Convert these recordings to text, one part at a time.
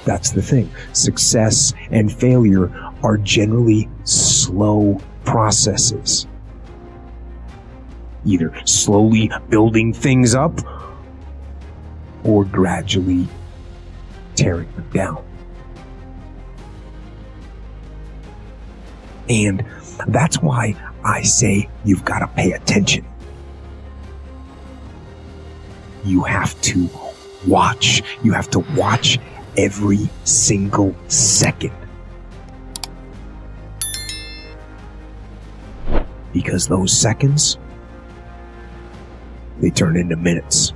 That's the thing. Success and failure are generally slow processes. Either slowly building things up or gradually tearing them down. And that's why I say you've got to pay attention. You have to watch. You have to watch every single second. Because those seconds, they turn into minutes.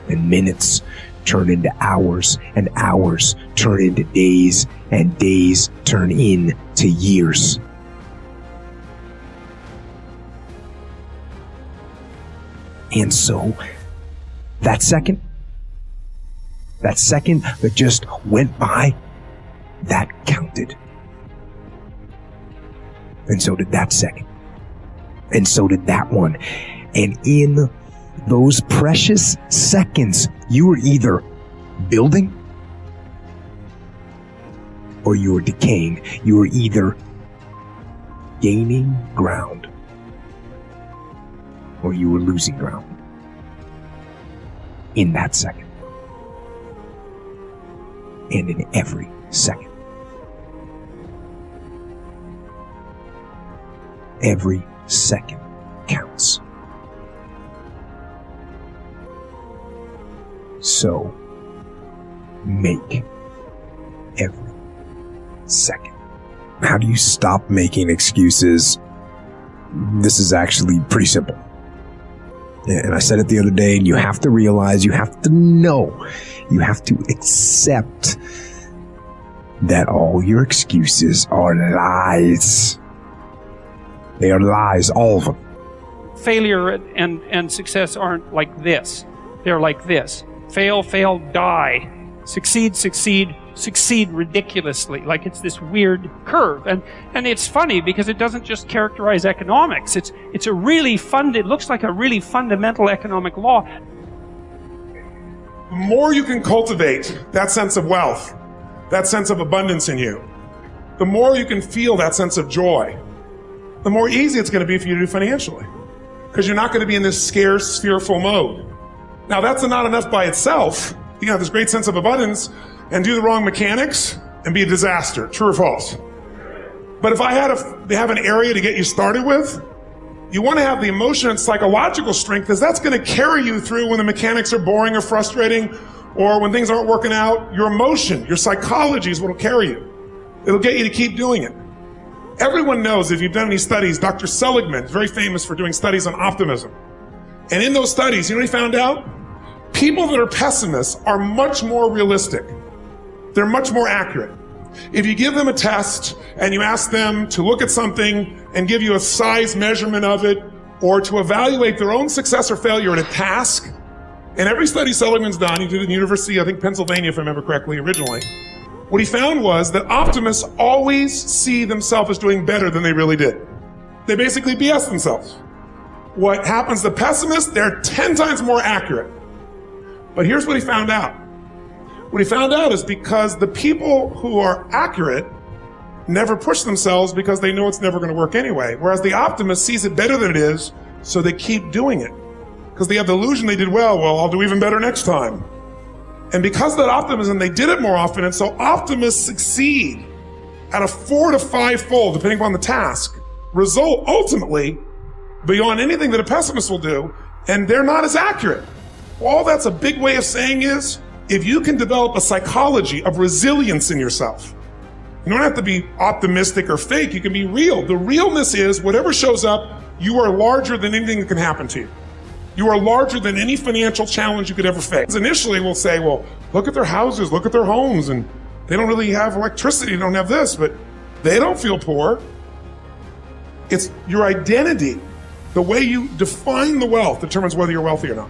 And minutes turn into hours, and hours turn into days, and days turn into years. And so, that second that just went by, that counted. And so did that second. And so did that one. And in those precious seconds, you were either building or you were decaying. You were either gaining ground or you were losing ground in that second. And in every second. Every second counts. So, make every second. How do you stop making excuses? This is actually pretty simple. And I said it the other day, and you have to realize, you have to know, you have to accept that all your excuses are lies. They are lies, all of them. Failure and success aren't like this. They're like this. Fail, fail, die. Succeed, succeed, succeed ridiculously. Like it's this weird curve. And it's funny because it doesn't just characterize economics. It's a really it looks like a really fundamental economic law. The more you can cultivate that sense of wealth, that sense of abundance in you, the more you can feel that sense of joy, the more easy it's going to be for you to do financially. Because you're not going to be in this scarce, fearful mode. Now, that's not enough by itself. You can have this great sense of abundance and do the wrong mechanics and be a disaster. True or false? But if I have an area to get you started with, you want to have the emotion and psychological strength, because that's going to carry you through when the mechanics are boring or frustrating, or when things aren't working out. Your emotion, your psychology is what will carry you. It'll get you to keep doing it. Everyone knows, if you've done any studies, Dr. Seligman is very famous for doing studies on optimism. And in those studies, you know what he found out? People that are pessimists are much more realistic. They're much more accurate. If you give them a test and you ask them to look at something and give you a size measurement of it, or to evaluate their own success or failure at a task, and every study Seligman's done, he did it in the University, I think Pennsylvania if I remember correctly originally, what he found was that optimists always see themselves as doing better than they really did. They basically BS themselves. What happens to pessimists, they're 10 times more accurate. But here's what he found out. What he found out is because the people who are accurate never push themselves because they know it's never going to work anyway. Whereas the optimist sees it better than it is, so they keep doing it. Because they have the illusion they did well, I'll do even better next time. And because of that optimism, they did it more often. And so optimists succeed at a 4 to 5-fold, depending upon the task, result ultimately beyond anything that a pessimist will do. And they're not as accurate. All that's a big way of saying is, if you can develop a psychology of resilience in yourself, you don't have to be optimistic or fake, you can be real. The realness is, whatever shows up, you are larger than anything that can happen to you. You are larger than any financial challenge you could ever face. Initially, we'll say, well, look at their houses, look at their homes, and they don't really have electricity, they don't have this, but they don't feel poor. It's your identity. The way you define the wealth determines whether you're wealthy or not.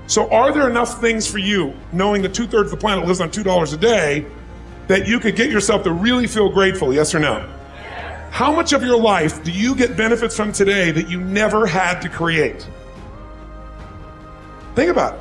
So are there enough things for you, knowing that 2/3 of the planet lives on $2 a day, that you could get yourself to really feel grateful, yes or no? Yes. How much of your life do you get benefits from today that you never had to create? Think about it.